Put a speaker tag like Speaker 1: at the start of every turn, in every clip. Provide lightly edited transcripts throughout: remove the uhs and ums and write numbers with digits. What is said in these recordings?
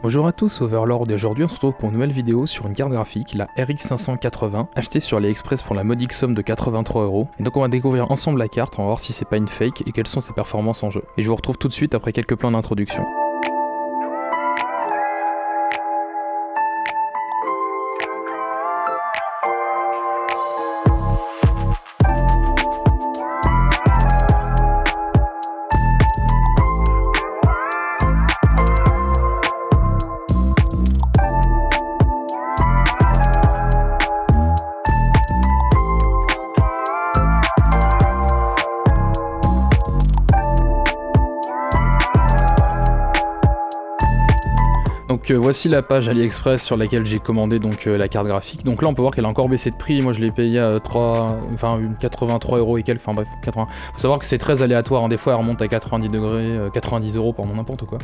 Speaker 1: Bonjour à tous, Overlord, et aujourd'hui on se retrouve pour une nouvelle vidéo sur une carte graphique, la RX 580, achetée sur AliExpress pour la modique somme de 83€. Et donc on va découvrir ensemble la carte, on va voir si c'est pas une fake et quelles sont ses performances en jeu. Et je vous retrouve tout de suite après quelques plans d'introduction. Donc voici la page AliExpress sur laquelle j'ai commandé donc la carte graphique. Donc là on peut voir qu'elle a encore baissé de prix. Moi je l'ai payé à 83€ et quelques, enfin bref, 80. Faut savoir que c'est très aléatoire, hein. Des fois elle remonte à 90 degrés, 90€, pardon, n'importe quoi.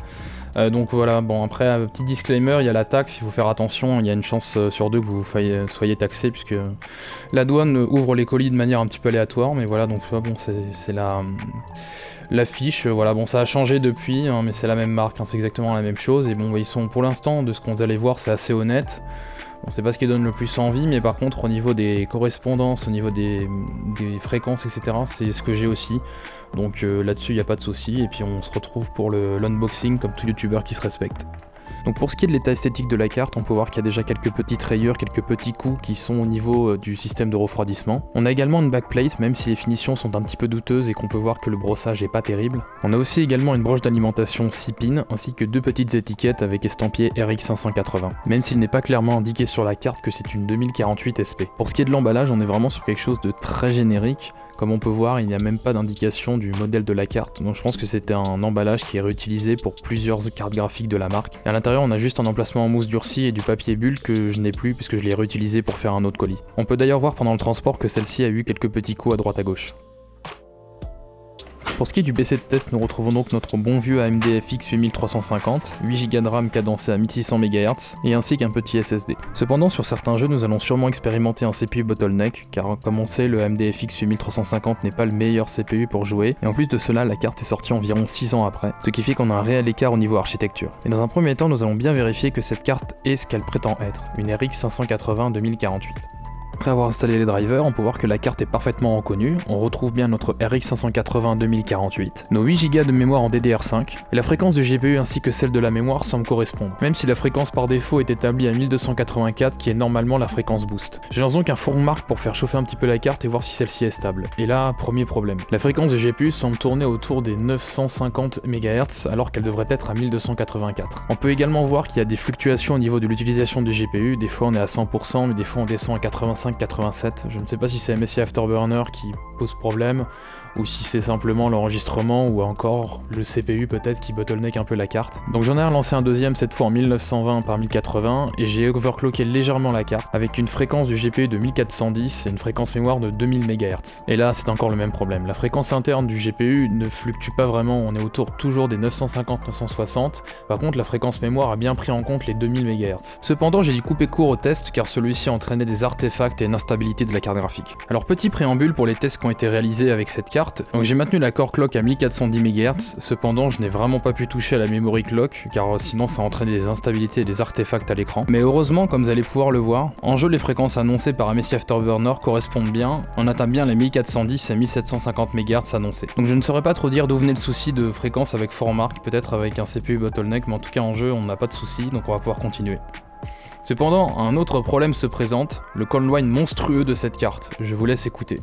Speaker 1: Donc voilà, bon après, petit disclaimer, il y a la taxe, il faut faire attention, il y a une chance sur deux que vous soyez taxé puisque la douane ouvre les colis de manière un petit peu aléatoire, mais voilà, donc bon, c'est la fiche, voilà, bon ça a changé depuis, hein, mais c'est la même marque, hein, c'est exactement la même chose, et bon ils sont pour l'instant, de ce qu'on allait voir, c'est assez honnête. Bon, c'est pas ce qui donne le plus envie, mais par contre au niveau des correspondances, au niveau des fréquences, etc., c'est ce que j'ai aussi. Donc là-dessus il n'y a pas de souci, et puis on se retrouve pour l'unboxing comme tout youtubeur qui se respecte. Donc pour ce qui est de l'état esthétique de la carte, on peut voir qu'il y a déjà quelques petites rayures, quelques petits coups qui sont au niveau du système de refroidissement. On a également une backplate, même si les finitions sont un petit peu douteuses et qu'on peut voir que le brossage est pas terrible. On a aussi également une broche d'alimentation 6 pins, ainsi que deux petites étiquettes avec estampillé RX 580, même s'il n'est pas clairement indiqué sur la carte que c'est une 2048 SP. Pour ce qui est de l'emballage, on est vraiment sur quelque chose de très générique. Comme on peut voir, il n'y a même pas d'indication du modèle de la carte, donc je pense que c'était un emballage qui est réutilisé pour plusieurs cartes graphiques de la marque. Et à l'intérieur, on a juste un emplacement en mousse durcie et du papier bulle que je n'ai plus puisque je l'ai réutilisé pour faire un autre colis. On peut d'ailleurs voir pendant le transport que celle-ci a eu quelques petits coups à droite à gauche. Pour ce qui est du PC de test, nous retrouvons donc notre bon vieux AMD FX 8350, 8Go de RAM cadencé à 1600 MHz, et ainsi qu'un petit SSD. Cependant, sur certains jeux, nous allons sûrement expérimenter un CPU bottleneck, car comme on sait, le AMD FX 8350 n'est pas le meilleur CPU pour jouer, et en plus de cela, la carte est sortie environ 6 ans après, ce qui fait qu'on a un réel écart au niveau architecture. Et dans un premier temps, nous allons bien vérifier que cette carte est ce qu'elle prétend être, une RX 580 2048. Après avoir installé les drivers, on peut voir que la carte est parfaitement reconnue, on retrouve bien notre RX 580 2048, nos 8Go de mémoire en DDR5, et la fréquence du GPU ainsi que celle de la mémoire semblent correspondre, même si la fréquence par défaut est établie à 1284 qui est normalement la fréquence boost. J'ai donc un forum marque pour faire chauffer un petit peu la carte et voir si celle-ci est stable. Et là, premier problème. La fréquence du GPU semble tourner autour des 950 MHz alors qu'elle devrait être à 1284. On peut également voir qu'il y a des fluctuations au niveau de l'utilisation du GPU, des fois on est à 100%, mais des fois on descend à 85-87, je ne sais pas si c'est MSI Afterburner qui pose problème, ou si c'est simplement l'enregistrement, ou encore le CPU peut-être qui bottleneck un peu la carte. Donc j'en ai relancé un deuxième, cette fois en 1920 par 1080, et j'ai overclocké légèrement la carte, avec une fréquence du GPU de 1410 et une fréquence mémoire de 2000 MHz. Et là c'est encore le même problème, la fréquence interne du GPU ne fluctue pas vraiment, on est autour toujours des 950-960, par contre la fréquence mémoire a bien pris en compte les 2000 MHz. Cependant j'ai dû couper court au test car celui-ci entraînait des artefacts et une instabilité de la carte graphique. Alors petit préambule pour les tests qui ont été réalisés avec cette carte. Donc j'ai maintenu la core clock à 1410 MHz, cependant je n'ai vraiment pas pu toucher à la memory clock car sinon ça entraînait des instabilités et des artefacts à l'écran. Mais heureusement, comme vous allez pouvoir le voir, en jeu les fréquences annoncées par MSI Afterburner correspondent bien, on atteint bien les 1410 et 1750 MHz annoncés. Donc je ne saurais pas trop dire d'où venait le souci de fréquence avec Formark, peut-être avec un CPU bottleneck, mais en tout cas en jeu on n'a pas de souci, donc on va pouvoir continuer. Cependant, un autre problème se présente, le call line monstrueux de cette carte. Je vous laisse écouter.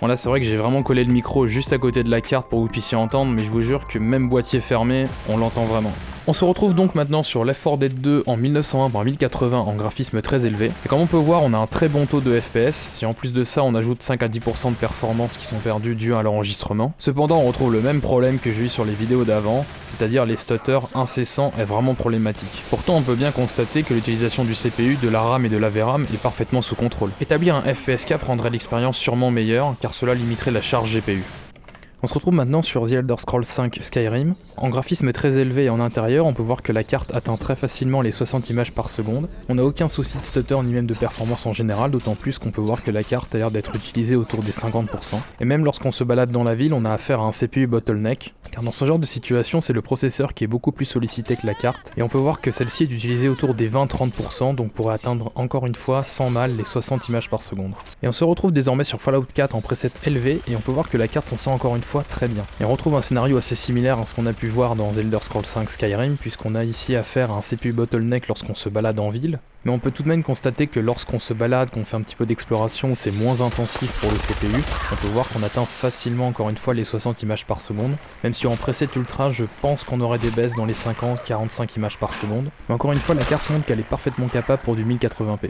Speaker 1: Bon là c'est vrai que j'ai vraiment collé le micro juste à côté de la carte pour que vous puissiez entendre, mais je vous jure que même boîtier fermé, on l'entend vraiment. On se retrouve donc maintenant sur Left 4 Dead 2 en 1920 par 1080 en graphisme très élevé. Et comme on peut voir, on a un très bon taux de FPS, si en plus de ça on ajoute 5 à 10% de performances qui sont perdues dues à l'enregistrement. Cependant on retrouve le même problème que j'ai eu sur les vidéos d'avant, c'est-à-dire les stutters incessants est vraiment problématique. Pourtant on peut bien constater que l'utilisation du CPU, de la RAM et de la VRAM est parfaitement sous contrôle. Établir un FPS cap rendrait l'expérience sûrement meilleure, car cela limiterait la charge GPU. On se retrouve maintenant sur The Elder Scrolls 5 Skyrim. En graphisme très élevé et en intérieur, on peut voir que la carte atteint très facilement les 60 images par seconde. On n'a aucun souci de stutter ni même de performance en général, d'autant plus qu'on peut voir que la carte a l'air d'être utilisée autour des 50%. Et même lorsqu'on se balade dans la ville, on a affaire à un CPU bottleneck, car dans ce genre de situation, c'est le processeur qui est beaucoup plus sollicité que la carte, et on peut voir que celle-ci est utilisée autour des 20-30%, donc pourrait atteindre encore une fois sans mal les 60 images par seconde. Et on se retrouve désormais sur Fallout 4 en preset élevé, et on peut voir que la carte s'en sort encore une fois très bien. Et on retrouve un scénario assez similaire à ce qu'on a pu voir dans The Elder Scrolls 5 Skyrim, puisqu'on a ici affaire à un CPU bottleneck lorsqu'on se balade en ville, mais on peut tout de même constater que lorsqu'on se balade, qu'on fait un petit peu d'exploration, c'est moins intensif pour le CPU, on peut voir qu'on atteint facilement encore une fois les 60 images par seconde, même si en preset ultra je pense qu'on aurait des baisses dans les 50-45 images par seconde, mais encore une fois la carte montre qu'elle est parfaitement capable pour du 1080p.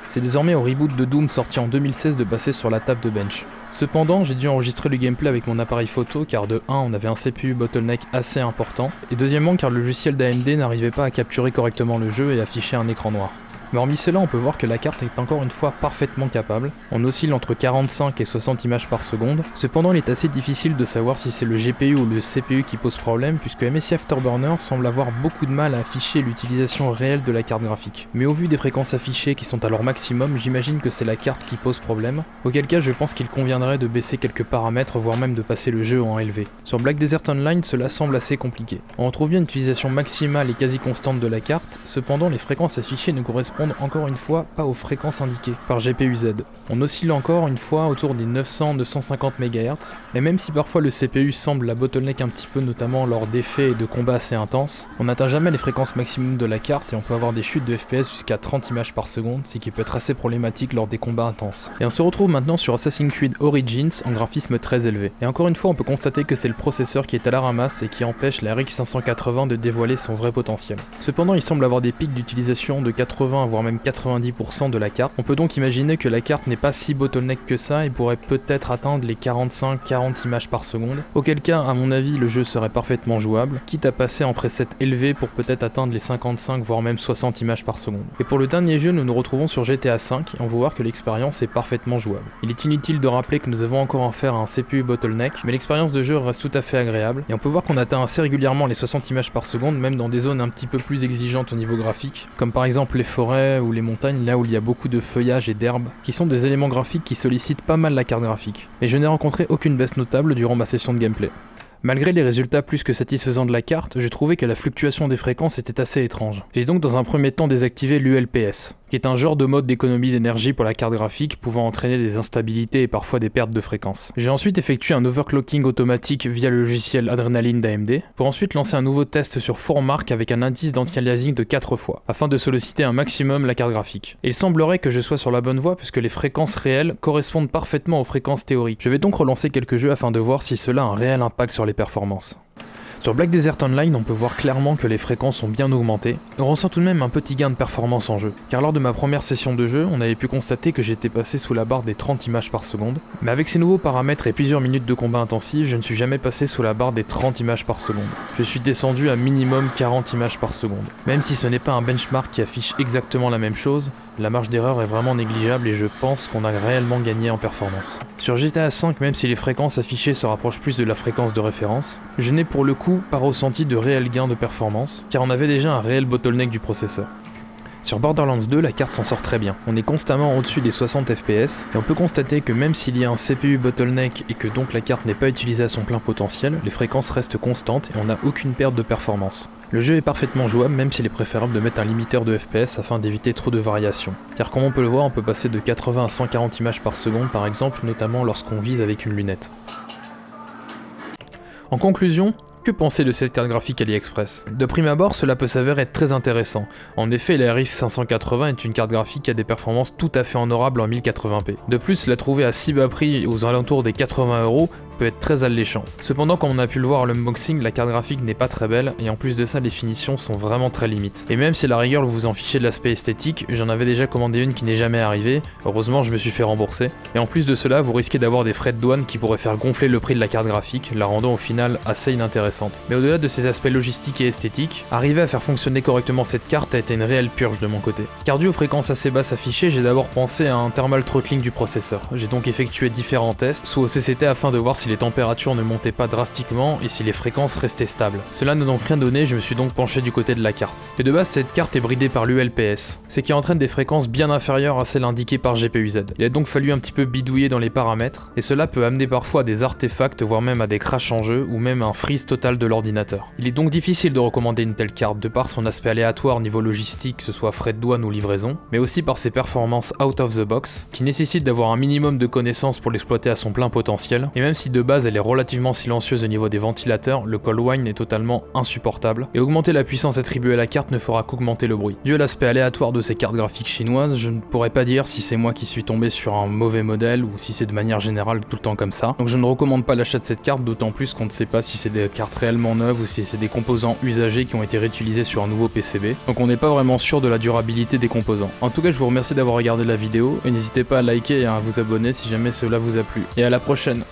Speaker 1: C'est désormais au reboot de Doom sorti en 2016 de passer sur la table de bench. Cependant, j'ai dû enregistrer le gameplay avec mon appareil photo car de 1, on avait un CPU bottleneck assez important, et deuxièmement car le logiciel d'AMD n'arrivait pas à capturer correctement le jeu et afficher un écran noir. Mais hormis cela, on peut voir que la carte est encore une fois parfaitement capable. On oscille entre 45 et 60 images par seconde. Cependant, il est assez difficile de savoir si c'est le GPU ou le CPU qui pose problème, puisque MSI Afterburner semble avoir beaucoup de mal à afficher l'utilisation réelle de la carte graphique. Mais au vu des fréquences affichées qui sont à leur maximum, j'imagine que c'est la carte qui pose problème. Auquel cas, je pense qu'il conviendrait de baisser quelques paramètres, voire même de passer le jeu en élevé. Sur Black Desert Online, cela semble assez compliqué. On retrouve bien une utilisation maximale et quasi constante de la carte, cependant les fréquences affichées ne correspondent encore une fois pas aux fréquences indiquées par GPU-Z. On oscille encore une fois autour des 900-950 MHz, et même si parfois le CPU semble la bottleneck un petit peu notamment lors d'effets et de combats assez intenses, on n'atteint jamais les fréquences maximum de la carte et on peut avoir des chutes de FPS jusqu'à 30 images par seconde, ce qui peut être assez problématique lors des combats intenses. Et on se retrouve maintenant sur Assassin's Creed Origins en graphisme très élevé. Et encore une fois on peut constater que c'est le processeur qui est à la ramasse et qui empêche la RX 580 de dévoiler son vrai potentiel. Cependant il semble avoir des pics d'utilisation de 80 voire même 90% de la carte. On peut donc imaginer que la carte n'est pas si bottleneck que ça et pourrait peut-être atteindre les 45-40 images par seconde. Auquel cas, à mon avis, le jeu serait parfaitement jouable, quitte à passer en preset élevé pour peut-être atteindre les 55 voire même 60 images par seconde. Et pour le dernier jeu, nous nous retrouvons sur GTA V et on peut voir que l'expérience est parfaitement jouable. Il est inutile de rappeler que nous avons encore affaire à un CPU bottleneck, mais l'expérience de jeu reste tout à fait agréable et on peut voir qu'on atteint assez régulièrement les 60 images par seconde, même dans des zones un petit peu plus exigeantes au niveau graphique, comme par exemple les forêts ou les montagnes, là où il y a beaucoup de feuillage et d'herbes, qui sont des éléments graphiques qui sollicitent pas mal la carte graphique. Et je n'ai rencontré aucune baisse notable durant ma session de gameplay. Malgré les résultats plus que satisfaisants de la carte, je trouvais que la fluctuation des fréquences était assez étrange. J'ai donc dans un premier temps désactivé l'ULPS, qui est un genre de mode d'économie d'énergie pour la carte graphique pouvant entraîner des instabilités et parfois des pertes de fréquences. J'ai ensuite effectué un overclocking automatique via le logiciel Adrenaline d'AMD, pour ensuite lancer un nouveau test sur 4Mark avec un indice d'anti-aliasing de 4 fois, afin de solliciter un maximum la carte graphique. Et il semblerait que je sois sur la bonne voie puisque les fréquences réelles correspondent parfaitement aux fréquences théoriques. Je vais donc relancer quelques jeux afin de voir si cela a un réel impact sur les performances. Sur Black Desert Online, on peut voir clairement que les fréquences sont bien augmentées, et on ressent tout de même un petit gain de performance en jeu, car lors de ma première session de jeu, on avait pu constater que j'étais passé sous la barre des 30 images par seconde, mais avec ces nouveaux paramètres et plusieurs minutes de combat intensif, je ne suis jamais passé sous la barre des 30 images par seconde. Je suis descendu à minimum 40 images par seconde. Même si ce n'est pas un benchmark qui affiche exactement la même chose, la marge d'erreur est vraiment négligeable et je pense qu'on a réellement gagné en performance. Sur GTA V, même si les fréquences affichées se rapprochent plus de la fréquence de référence, je n'ai pour le coup pas ressenti de réel gain de performance, car on avait déjà un réel bottleneck du processeur. Sur Borderlands 2, la carte s'en sort très bien. On est constamment au-dessus des 60 FPS, et on peut constater que même s'il y a un CPU bottleneck et que donc la carte n'est pas utilisée à son plein potentiel, les fréquences restent constantes et on n'a aucune perte de performance. Le jeu est parfaitement jouable, même s'il est préférable de mettre un limiteur de FPS afin d'éviter trop de variations. Car comme on peut le voir, on peut passer de 80 à 140 images par seconde par exemple, notamment lorsqu'on vise avec une lunette. En conclusion, que penser de cette carte graphique AliExpress ? De prime abord, cela peut s'avérer être très intéressant. En effet, la RX 580 est une carte graphique qui a des performances tout à fait honorables en 1080p. De plus, la trouver à si bas prix, aux alentours des 80€, peut être très alléchant. Cependant, comme on a pu le voir à l'unboxing, la carte graphique n'est pas très belle, et en plus de ça, les finitions sont vraiment très limites. Et même si à la rigueur vous en fichez de l'aspect esthétique, j'en avais déjà commandé une qui n'est jamais arrivée, heureusement je me suis fait rembourser. Et en plus de cela, vous risquez d'avoir des frais de douane qui pourraient faire gonfler le prix de la carte graphique, la rendant au final assez inintéressante. Mais au-delà de ces aspects logistiques et esthétiques, arriver à faire fonctionner correctement cette carte a été une réelle purge de mon côté. Car dû aux fréquences assez basses affichées, j'ai d'abord pensé à un thermal throttling du processeur. J'ai donc effectué différents tests, sous OCCT afin de voir si les températures ne montaient pas drastiquement et si les fréquences restaient stables. Cela n'a donc rien donné, je me suis donc penché du côté de la carte. Et de base, cette carte est bridée par l'ULPS, ce qui entraîne des fréquences bien inférieures à celles indiquées par GPU-Z. Il a donc fallu un petit peu bidouiller dans les paramètres, et cela peut amener parfois à des artefacts, voire même à des crashs en jeu, ou même un freeze total de l'ordinateur. Il est donc difficile de recommander une telle carte, de par son aspect aléatoire niveau logistique, que ce soit frais de douane ou livraison, mais aussi par ses performances out of the box, qui nécessitent d'avoir un minimum de connaissances pour l'exploiter à son plein potentiel, et même si de base elle est relativement silencieuse au niveau des ventilateurs, le cold whine est totalement insupportable, et augmenter la puissance attribuée à la carte ne fera qu'augmenter le bruit. Dû à l'aspect aléatoire de ces cartes graphiques chinoises, je ne pourrais pas dire si c'est moi qui suis tombé sur un mauvais modèle ou si c'est de manière générale tout le temps comme ça. Donc je ne recommande pas l'achat de cette carte, d'autant plus qu'on ne sait pas si c'est des cartes réellement neuves ou si c'est des composants usagés qui ont été réutilisés sur un nouveau PCB. Donc on n'est pas vraiment sûr de la durabilité des composants. En tout cas, je vous remercie d'avoir regardé la vidéo et n'hésitez pas à liker et à vous abonner si jamais cela vous a plu. Et à la prochaine!